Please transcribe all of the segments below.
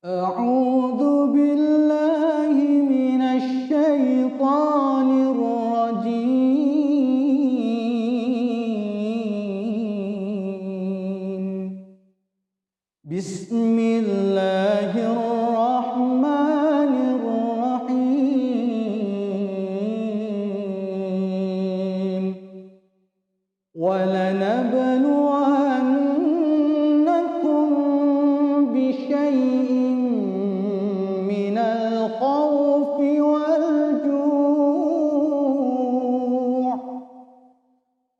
أعوذ بالله من الشيطان الرجيم بسم الله الرحمن الرحيم ولنبلونكم بشيء من الخوف والجوع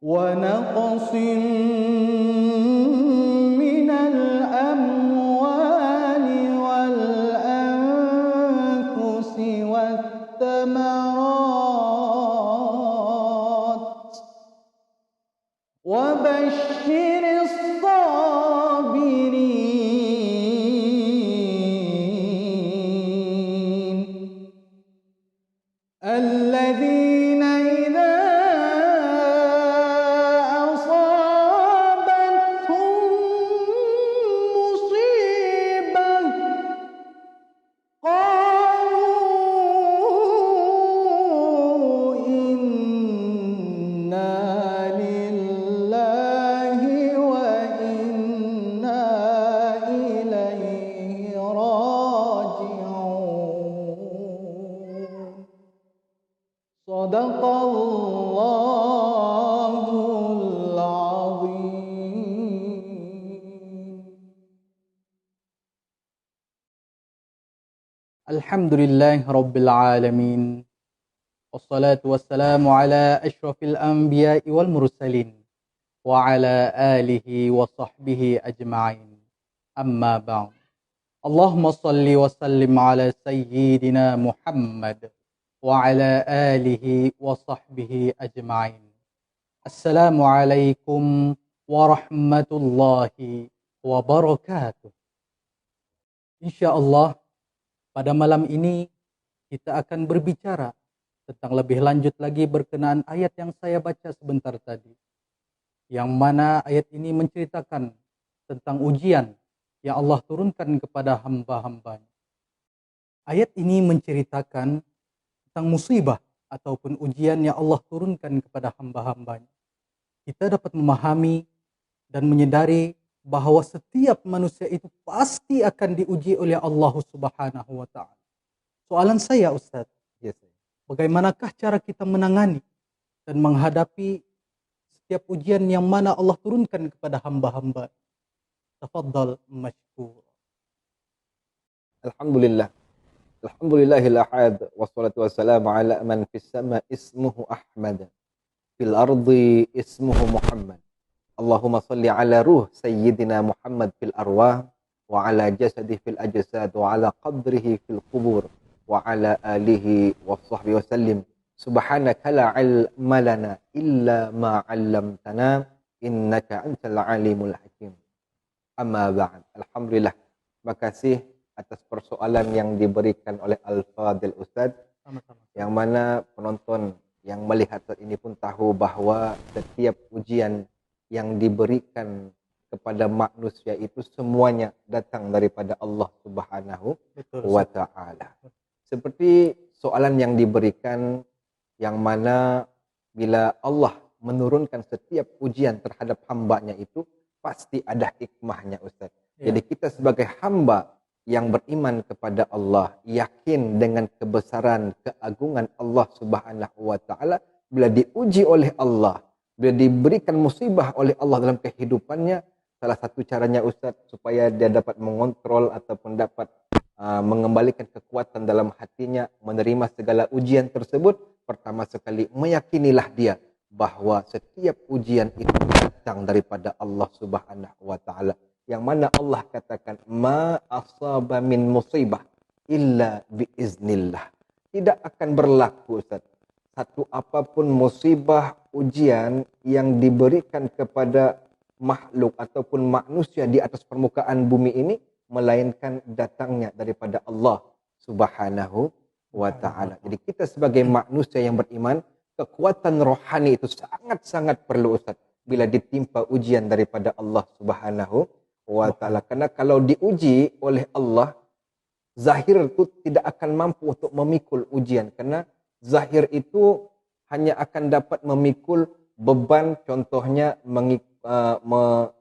ونقص من الأموال والأنفس والثمرات وبشر الصابرين الذين إذا أصابتهم مصيبة قالوا إنا لله وإنا إليه راجعون صدق الله العظيم. Alhamdulillah Rabbil Alamin. Wassalatu wassalamu ala ashrafil anbiya'i wal mursalin wa ala alihi wa sahbihi ajma'in. Amma ba'd. Allahumma salli wa sallim ala sayyidina Muhammad wa ala alihi wa sahbihi ajma'in. Assalamualaikum warahmatullahi wabarakatuh. Insyaallah pada malam ini kita akan berbicara tentang lebih lanjut lagi berkenaan ayat yang saya baca sebentar tadi. Yang mana ayat ini menceritakan tentang ujian yang Allah turunkan kepada hamba-hambanya. Ayat ini menceritakan tentang musibah ataupun ujian yang Allah turunkan kepada hamba-hambanya. Kita dapat memahami dan menyadari bahwa setiap manusia itu pasti akan diuji oleh Allah Subhanahu wa Ta'ala. Soalan saya, Ustaz, bagaimanakah cara kita menangani dan menghadapi setiap ujian yang mana Allah turunkan kepada hamba-hamba? Tafadhal mashkur. Alhamdulillah. Alhamdulillahil ahad wassalatu wassalamu ala man fis sama ismuhu Ahmad fil ardi ismuhu Muhammad. Allahumma salli ala ruh sayyidina Muhammad fil arwah wa ala jasadih fil ajsad wa ala qadrihi fil qubur wa ala alihi wa sahbihi wa sallim. Subhanaka la ilma lana illa ma 'allamtana innaka antal alimul hakim. Amma ba'd. Alhamdulillah. Terima kasih atas persoalan yang diberikan oleh Al-Fadil Ustaz. Yang mana penonton yang melihat saat ini pun tahu bahawa setiap ujian yang diberikan kepada manusia itu semuanya datang daripada Allah Subhanahu wa Ta'ala. Seperti soalan yang diberikan yang mana bila Allah menurunkan setiap ujian terhadap hambanya itu pasti ada hikmahnya, Ustaz. Jadi kita sebagai hamba yang beriman kepada Allah, yakin dengan kebesaran, keagungan Allah Subhanahu wa Ta'ala, bila diuji oleh Allah, bila diberikan musibah oleh Allah dalam kehidupannya, salah satu caranya, Ustaz, supaya dia dapat mengontrol ataupun dapat mengembalikan kekuatan dalam hatinya menerima segala ujian tersebut. Pertama sekali, meyakinilah dia bahawa setiap ujian itu datang daripada Allah Subhanahu wa Ta'ala. Yang mana Allah katakan, ma asaba min musibah illa biiznillah. Tidak akan berlaku, Ustaz, satu apapun musibah, ujian yang diberikan kepada makhluk ataupun manusia di atas permukaan bumi ini, melainkan datangnya daripada Allah Subhanahu wa Ta'ala. Jadi kita sebagai manusia yang beriman, kekuatan rohani itu sangat-sangat perlu, Ustaz, bila ditimpa ujian daripada Allah Subhanahu wa Ta'ala. Karena kalau diuji oleh Allah, Zahir itu tidak akan mampu untuk memikul ujian, karena zahir itu hanya akan dapat memikul beban, contohnya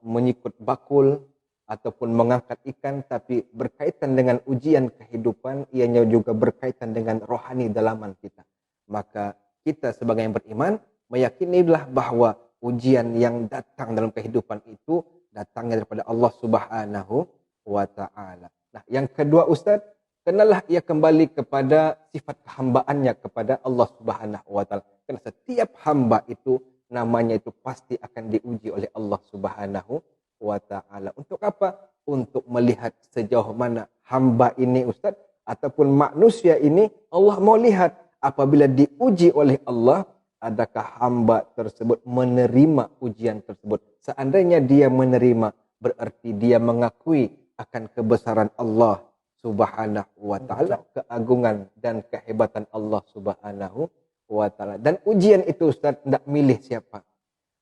menyikut bakul ataupun mengangkat ikan, tapi berkaitan dengan ujian kehidupan, ianya juga berkaitan dengan rohani dalaman kita. Maka kita sebagai yang beriman meyakinilah bahwa ujian yang datang dalam kehidupan itu datangnya daripada Allah Subhanahu wa taala. Nah, yang kedua Ustaz, kenalah ia kembali kepada sifat kehambaannya kepada Allah Subhanahu wa taala. Karena setiap hamba itu namanya itu pasti akan diuji oleh Allah Subhanahu wa taala. Untuk apa? Untuk melihat sejauh mana hamba ini Ustaz ataupun manusia ini Allah mau lihat apabila diuji oleh Allah, adakah hamba tersebut menerima ujian tersebut. Seandainya dia menerima, berarti dia mengakui akan kebesaran Allah Subhanahu wa taala, keagungan dan kehebatan Allah Subhanahu wa taala. Dan ujian itu Ustaz tidak milih siapa.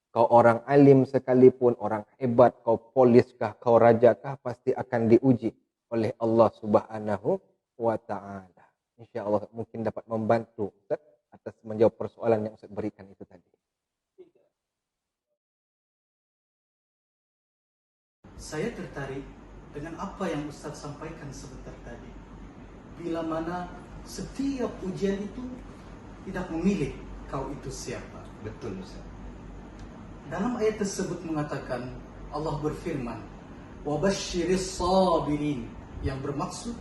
Kau orang alim sekalipun, orang hebat, kau poliskah, kau rajakah, pasti akan diuji oleh Allah Subhanahu wa taala. Insyaallah mungkin dapat membantu Ustaz atas menjawab persoalan yang Ustaz berikan itu tadi. Saya tertarik dengan apa yang Ustaz sampaikan sebentar tadi. Bila mana setiap ujian itu tidak memilih kau itu siapa. Betul Ustaz. Dalam ayat tersebut mengatakan, Allah berfirman, "Wabasyiris sabirin", yang bermaksud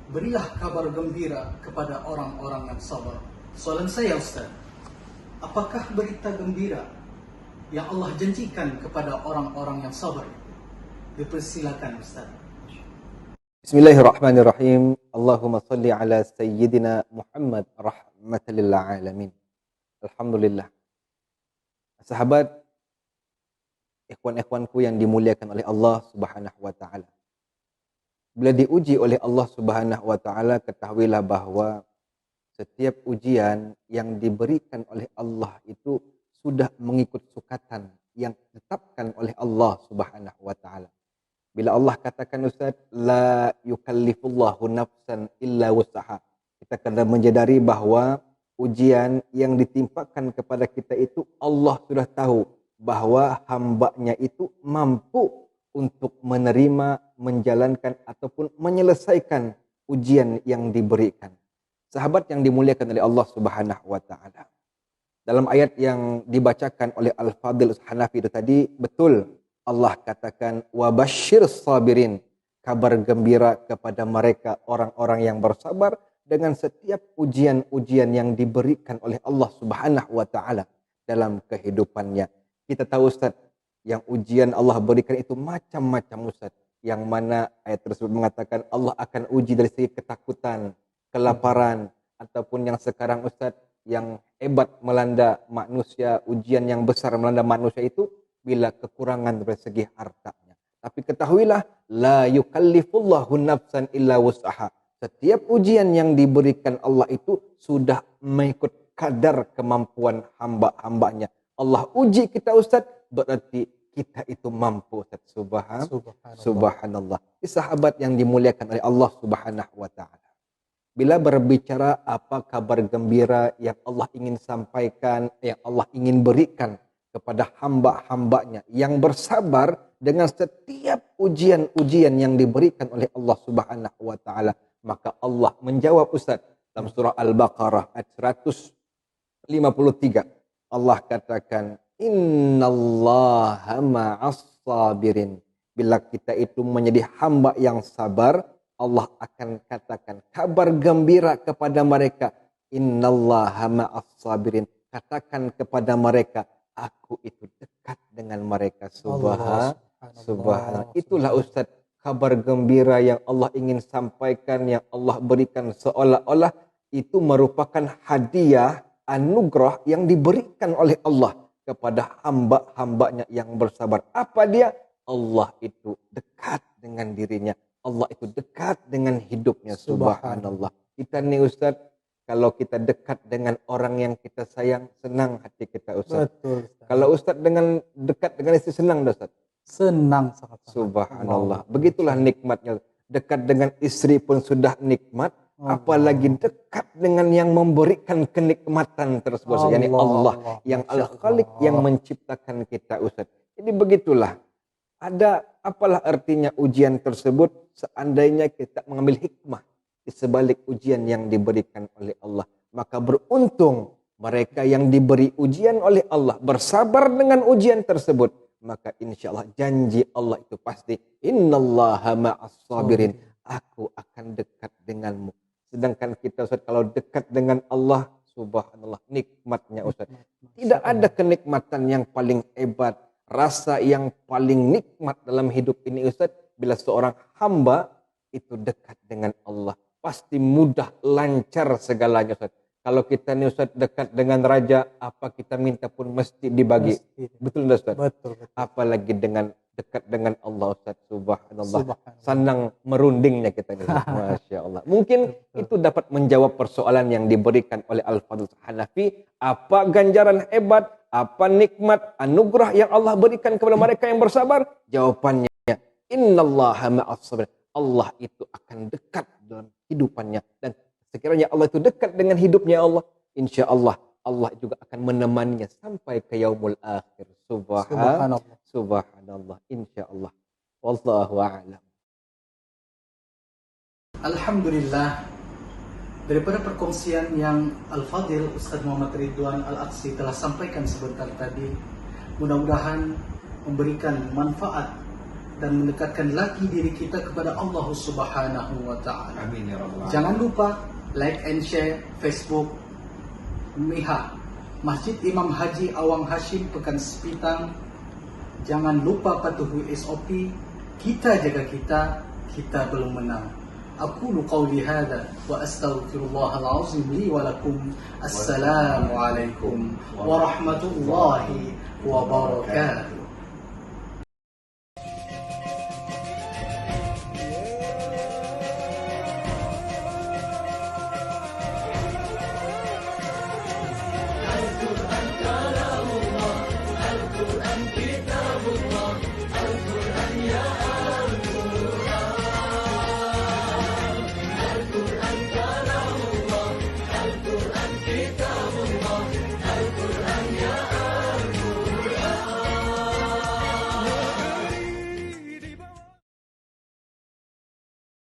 berilah kabar gembira kepada orang-orang yang sabar. Soalan saya Ustaz, apakah berita gembira yang Allah janjikan kepada orang-orang yang sabar itu? Dipersilakan Ustaz. Bismillahirrahmanirrahim. Allahumma salli ala sayyidina Muhammad rahmatan lil alamin. Alhamdulillah. Sahabat, ikhwan-ikhwanku yang dimuliakan oleh Allah Subhanahu wa taala. Bila diuji oleh Allah Subhanahu wa taala, ketahuilah bahwa setiap ujian yang diberikan oleh Allah itu sudah mengikut sukatan yang ditetapkan oleh Allah Subhanahu wa taala. Bila Allah katakan Ustaz, la yukallifullahu nafsan illa wus'aha, kita kena menjadari bahwa ujian yang ditimpakan kepada kita itu Allah sudah tahu bahwa hambanya itu mampu untuk menerima, menjalankan ataupun menyelesaikan ujian yang diberikan. Sahabat yang dimuliakan oleh Allah Subhanahu wa taala. Dalam ayat yang dibacakan oleh Al-Fadil Hanafi itu tadi, betul Allah katakan wabasyir sabirin, kabar gembira kepada mereka orang-orang yang bersabar dengan setiap ujian-ujian yang diberikan oleh Allah Subhanahu wa taala dalam kehidupannya. Kita tahu Ustaz, yang ujian Allah berikan itu macam-macam Ustaz. Yang mana ayat tersebut mengatakan Allah akan uji dari segi ketakutan, kelaparan, ataupun yang sekarang Ustaz yang hebat melanda manusia, ujian yang besar melanda manusia itu bila kekurangan dari segi hartanya. Tapi ketahuilah, la yukallifullahu nafsan illa wus'aha. Setiap ujian yang diberikan Allah itu sudah mengikut kadar kemampuan hamba-hambanya. Allah uji kita Ustaz, berarti kita itu mampu Ustaz. Subhanallah. Sahabat yang dimuliakan oleh Allah Subhanahu wa taala. Bila berbicara apa kabar gembira yang Allah ingin sampaikan, yang Allah ingin berikan kepada hamba-hambanya yang bersabar dengan setiap ujian-ujian yang diberikan oleh Allah Subhanahu wa taala, maka Allah menjawab Ustaz dalam surah Al-Baqarah ayat 153. Allah katakan, innallaha ma'as sabirin. Bila kita itu menjadi hamba yang sabar, Allah akan katakan kabar gembira kepada mereka. Innallaha ma'as sabirin. Katakan kepada mereka, aku itu dekat dengan mereka. Subhanallah. Itulah Ustaz kabar gembira yang Allah ingin sampaikan, yang Allah berikan seolah-olah itu merupakan hadiah, anugerah yang diberikan oleh Allah kepada hamba-hambanya yang bersabar. Apa dia? Allah itu dekat dengan dirinya. Allah itu dekat dengan hidupnya. Subhanallah. Kita nih Ustaz, kalau kita dekat dengan orang yang kita sayang, senang hati kita Ustaz. Betul, Ustaz. Kalau Ustaz dengan dekat dengan istri, senang Ustaz. Senang sangat. Subhanallah. Begitulah nikmatnya. dekat dengan istri pun sudah nikmat, apalagi dekat dengan yang memberikan kenikmatan tersebut, yakni Allah yang Al-Khaliq yang menciptakan kita, Ustaz. Jadi begitulah. Ada apalah artinya ujian tersebut seandainya kita mengambil hikmah di sebalik ujian yang diberikan oleh Allah. Maka beruntung mereka yang diberi ujian oleh Allah, bersabar dengan ujian tersebut. Maka insya Allah janji Allah itu pasti, innallaha ma'as sabirin, aku akan dekat denganmu. Sedangkan kita, Ustaz, kalau dekat dengan Allah, subhanallah, nikmatnya, Ustaz. Tidak ada kenikmatan yang paling hebat, rasa yang paling nikmat dalam hidup ini, Ustaz, bila seorang hamba itu dekat dengan Allah. Pasti mudah, lancar segalanya, Ustaz. Kalau kita nih, Ustaz, dekat dengan raja, apa kita minta pun mesti dibagi. Betul enggak, Ustaz? Betul. Apalagi dengan dekat dengan Allah, Ustaz, subhanallah. Senang merundingnya kita nih, Masya Allah. Mungkin itu dapat menjawab persoalan yang diberikan oleh Al-Fadl Hanafi. Apa ganjaran hebat, apa nikmat, anugerah yang Allah berikan kepada mereka yang bersabar? Jawabannya, innallaha ma'as sabirin. Allah itu akan dekat dalam hidupannya. Dan sekiranya Allah itu dekat dengan hidupnya Allah, insya Allah Allah juga akan menemaninya sampai ke yaumul akhir. Subhanallah. Insya Allah. Wallahu a'lam. Alhamdulillah, daripada perkongsian yang Al-Fadil Ustaz Muhammad Ridwan Al-Aqsi telah sampaikan sebentar tadi, mudah-mudahan memberikan manfaat dan mendekatkan lagi diri kita kepada Allah Subhanahu wa taala. Amin ya rabbal alamin. Jangan lupa like and share Facebook MIHA, Masjid Imam Haji Awang Hashim Pekan Sepitang. Jangan lupa patuhi SOP. Kita jaga kita belum menang. Aqulu qawli hadha wa astaghfirullahal azim li wa lakum. Assalamu alaikum warahmatullahi wabarakatuh.